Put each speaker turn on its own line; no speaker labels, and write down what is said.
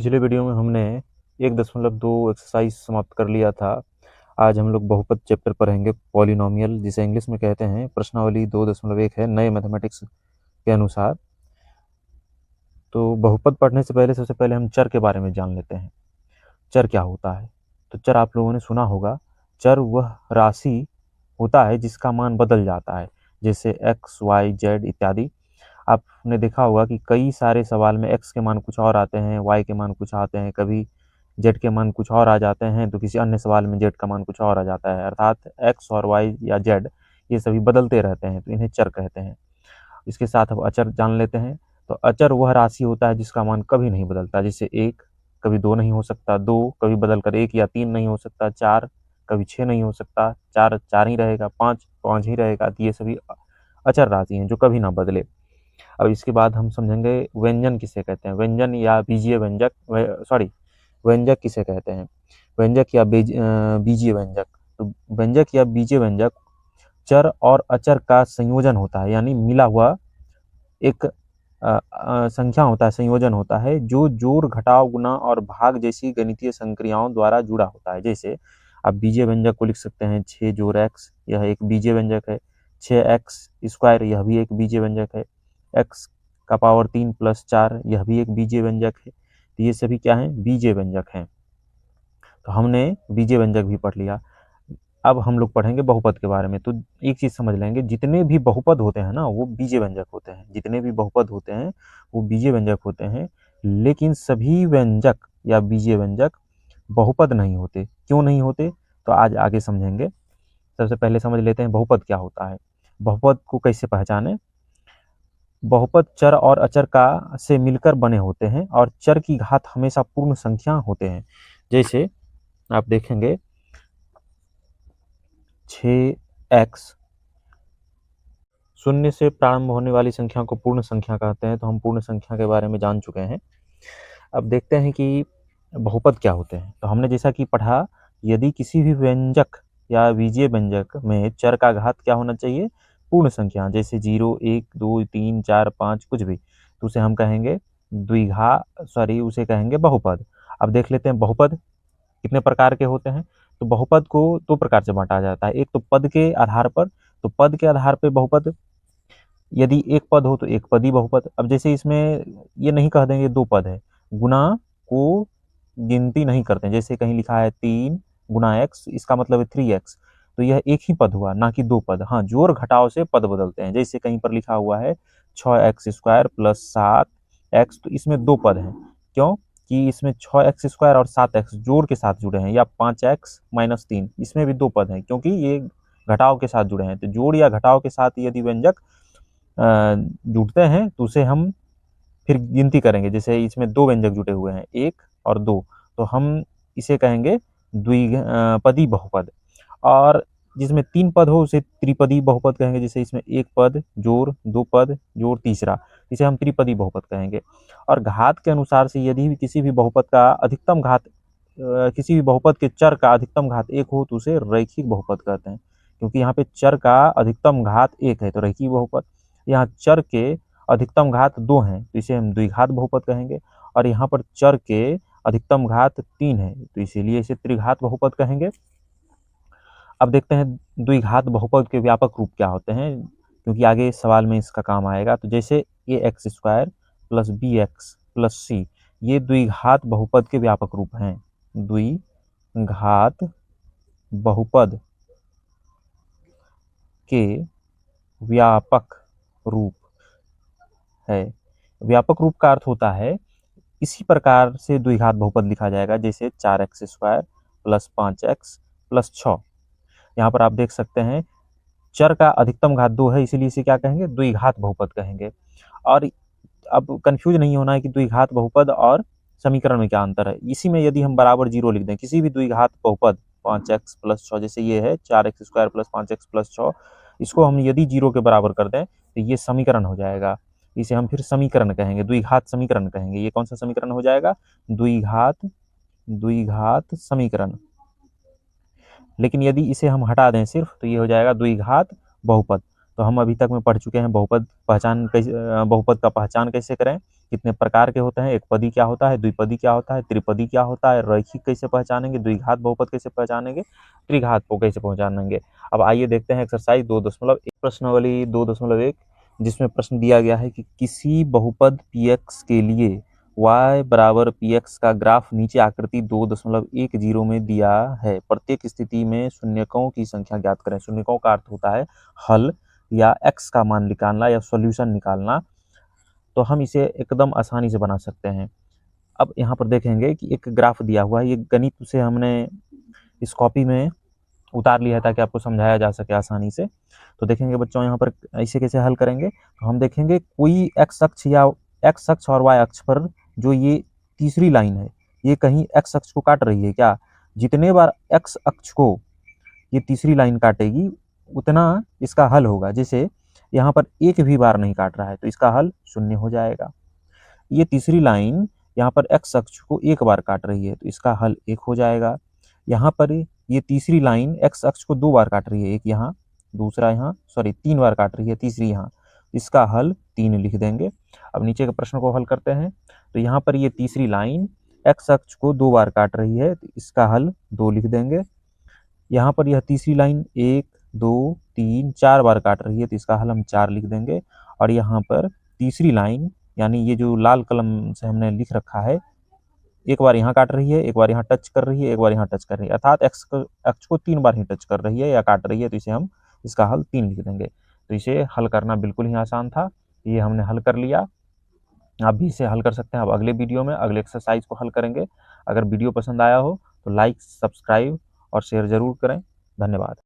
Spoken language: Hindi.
पिछले वीडियो में हमने 1.2 एक्सरसाइज समाप्त कर लिया था। आज हम लोग बहुपद चैप्टर पढ़ेंगे, पॉलिनोमियल जिसे इंग्लिश में कहते हैं। प्रश्नावली 2.1 है नए मैथमेटिक्स के अनुसार। तो बहुपद पढ़ने से पहले सबसे पहले हम चर के बारे में जान लेते हैं। चर क्या होता है? तो चर आप लोगों ने सुना होगा। चर वह राशि होता है जिसका मान बदल जाता है, जैसे एक्स, वाई, जेड इत्यादि। आपने देखा होगा कि कई सारे सवाल में एक्स के मान कुछ और आते हैं, वाई के मान कुछ आते हैं, कभी जेड के मान कुछ और आ जाते हैं, तो किसी अन्य सवाल में जेड का मान कुछ और आ जाता है। अर्थात एक्स और वाई या जेड ये सभी बदलते रहते हैं, तो इन्हें चर कहते हैं। इसके साथ अब अचर जान लेते हैं। तो अचर वह राशि होता है जिसका मान कभी नहीं बदलता, जैसे एक कभी दो नहीं हो सकता, दो कभी बदलकर एक या तीन नहीं हो सकता, चार कभी छः नहीं हो सकता, चार चार ही रहेगा, पाँच पाँच ही रहेगा। तो ये सभी अचर राशि हैं जो कभी ना बदले। अब इसके बाद हम समझेंगे व्यंजन किसे कहते हैं। व्यंजन या बीजीय व्यंजक, व्यंजक किसे कहते हैं। व्यंजक या बीजीय व्यंजक। तो व्यंजक या बीजीय व्यंजक चर और अचर का संयोजन होता है, यानी मिला हुआ एक संख्या होता है, संयोजन होता है, जो जोड़, घटाव, गुणा और भाग जैसी गणितीय संक्रियाओं द्वारा जुड़ा होता है। जैसे आप बीजीय व्यंजक को लिख सकते हैं 6 जोड़ एक्स, यह एक बीजीय व्यंजक है। 6x² यह भी एक बीजीय व्यंजक है। x का पावर 3 + 4 यह भी एक बीजीय व्यंजक है। तो ये सभी क्या हैं? बीजीय व्यंजक हैं। तो हमने बीजीय व्यंजक भी पढ़ लिया। अब हम लोग पढ़ेंगे बहुपद के बारे में। तो एक चीज समझ लेंगे, जितने भी बहुपद होते हैं ना वो बीजीय व्यंजक होते हैं। जितने भी बहुपद होते हैं वो बीजीय व्यंजक होते हैं, लेकिन सभी व्यंजक या बीजीय व्यंजक बहुपद नहीं होते। क्यों नहीं होते? तो आज आगे समझेंगे। सबसे पहले समझ लेते हैं बहुपद क्या होता है। बहुपद को कैसे पहचाने? बहुपद चर और अचर का से मिलकर बने होते हैं और चर की घात हमेशा पूर्ण संख्या होते हैं। जैसे आप देखेंगे 6x, शून्य से प्रारंभ होने वाली संख्या को पूर्ण संख्या कहते हैं। तो हम पूर्ण संख्या के बारे में जान चुके हैं। अब देखते हैं कि बहुपद क्या होते हैं। तो हमने जैसा कि पढ़ा, यदि किसी भी व्यंजक या बीजीय व्यंजक में चर का घात क्या होना चाहिए? पूर्ण संख्या। जैसे 0, 1, 2, 3, 4, 5 कुछ भी, तो उसे हम कहेंगे उसे कहेंगे बहुपद। अब देख लेते हैं बहुपद कितने प्रकार के होते हैं। तो बहुपद को दो प्रकार से बांटा जाता है। एक तो पद के आधार पर। तो पद के आधार पर बहुपद, यदि एक पद हो तो एक पदी बहुपद। अब जैसे इसमें ये नहीं कह देंगे दो पद है, गुना को गिनती नहीं करते हैं। जैसे कहीं लिखा है 3 गुना x, इसका मतलब है 3x, तो यह एक ही पद हुआ, ना कि दो पद। हाँ, जोड़ घटाव से पद बदलते हैं। जैसे कहीं पर लिखा हुआ है 6x² + 7x, तो इसमें दो पद हैं। क्यों? कि इसमें 6x² और 7x जोड़ के साथ जुड़े हैं। या 5x - 3, इसमें भी दो पद हैं, क्योंकि ये घटाव के साथ जुड़े हैं। तो जोड़ या घटाव के साथ यदि व्यंजक जुड़ते हैं तो उसे हम फिर गिनती करेंगे। जैसे इसमें दो व्यंजक जुटे हुए हैं, 1 और 2, तो हम इसे कहेंगे द्विपदी बहुपद। और जिसमें तीन पद हो उसे त्रिपदी बहुपद कहेंगे। जैसे इसमें एक पद जोड़ दो पद जोड़ तीसरा, इसे हम त्रिपदी बहुपद कहेंगे। और घात के अनुसार से यदि किसी भी बहुपद का अधिकतम घात, किसी भी बहुपद के चर का अधिकतम घात एक हो तो उसे रैखिक बहुपद कहते हैं। क्योंकि यहाँ पे चर का अधिकतम घात एक है तो रैखिक बहुपद। यहाँ चर के अधिकतम घात दो हैं तो इसे हम द्विघात बहुपद कहेंगे। और यहाँ पर चर के अधिकतम घात 3 है तो इसीलिए इसे त्रिघात बहुपद कहेंगे। अब देखते हैं द्विघात बहुपद के व्यापक रूप क्या होते हैं, क्योंकि आगे सवाल में इसका काम आएगा। तो जैसे ax² + bx + c, ये द्विघात बहुपद के व्यापक रूप हैं। द्विघात बहुपद के व्यापक रूप है। व्यापक रूप का अर्थ होता है इसी प्रकार से द्विघात बहुपद लिखा जाएगा। जैसे 4x² + 5x + 6, यहाँ पर आप देख सकते हैं चर का अधिकतम घात 2 है, इसीलिए इसे क्या कहेंगे? द्विघात बहुपद कहेंगे। और अब कंफ्यूज नहीं होना है कि द्विघात बहुपद और समीकरण में क्या अंतर है। इसी में यदि हम बराबर 0 लिख दें किसी भी द्विघात बहुपद 5x + 6, जैसे ये है 4x² + 5x + 6, इसको हम यदि 0 के बराबर कर दें तो ये समीकरण हो जाएगा। इसे हम फिर समीकरण कहेंगे, द्विघात समीकरण कहेंगे। ये कौन सा समीकरण हो जाएगा? द्विघात समीकरण। लेकिन यदि इसे हम हटा दें सिर्फ तो ये हो जाएगा द्विघात बहुपद। तो हम अभी तक में पढ़ चुके हैं बहुपद का पहचान कैसे करें। कितने प्रकार के होते हैं, एक पदी क्या होता है, द्विपदी क्या होता है, त्रिपदी क्या होता है, रैखिक कैसे पहचानेंगे, द्विघात बहुपद कैसे पहचानेंगे, त्रिघात को कैसे पहचानेंगे। अब आइए देखते हैं एक्सरसाइज 2.1 प्रश्नावली 2.1 जिसमें प्रश्न दिया गया है कि किसी बहुपद px के लिए y बराबर px का ग्राफ नीचे आकृति 2.10 में दिया है। प्रत्येक स्थिति में शून्यकों की संख्या ज्ञात करें। शून्यकों का अर्थ होता है हल या x का मान निकालना या सॉल्यूशन निकालना। तो हम इसे एकदम आसानी से बना सकते हैं। अब यहाँ पर देखेंगे कि एक ग्राफ दिया हुआ है, ये गणित से हमने इस कॉपी में उतार लिया है ताकि आपको समझाया जा सके आसानी से। तो देखेंगे बच्चों यहाँ पर इसे कैसे हल करेंगे। तो हम देखेंगे कोई x अक्ष या x अक्ष और y अक्ष पर जो ये तीसरी लाइन है ये कहीं x अक्ष को काट रही है क्या। जितने बार x अक्ष को ये तीसरी लाइन काटेगी उतना इसका हल होगा। जैसे यहाँ पर एक भी बार नहीं काट रहा है तो इसका हल 0 हो जाएगा। ये तीसरी लाइन यहाँ पर x अक्ष को एक बार काट रही है तो इसका हल 1 हो जाएगा। यहाँ पर ये तीसरी लाइन x अक्ष को 2 बार काट रही है, एक यहाँ दूसरा यहाँ, सॉरी 3 बार काट रही है, तीसरी यहाँ, इसका हल 3 लिख देंगे। अब नीचे के प्रश्न को हल करते हैं। तो यहाँ पर ये तीसरी लाइन x अक्ष को 2 बार काट रही है तो इसका हल 2 लिख देंगे। यहाँ पर यह तीसरी लाइन 1 2 3 4 बार काट रही है तो इसका हल हम 4 लिख देंगे। और यहाँ पर तीसरी लाइन यानी ये जो लाल कलम से हमने लिख रखा है, एक बार यहाँ काट रही है, एक बार यहाँ टच कर रही है, एक बार यहाँ टच कर रही है, अर्थात अक्ष को 3 बार ही टच कर रही है या काट रही है तो इसे हम इसका हल 3 लिख देंगे। तो इसे हल करना बिल्कुल ही आसान था, ये हमने हल कर लिया। आप भी इसे हल कर सकते हैं। अब अगले वीडियो में अगले एक्सरसाइज को हल करेंगे। अगर वीडियो पसंद आया हो तो लाइक, सब्सक्राइब और शेयर जरूर करें। धन्यवाद।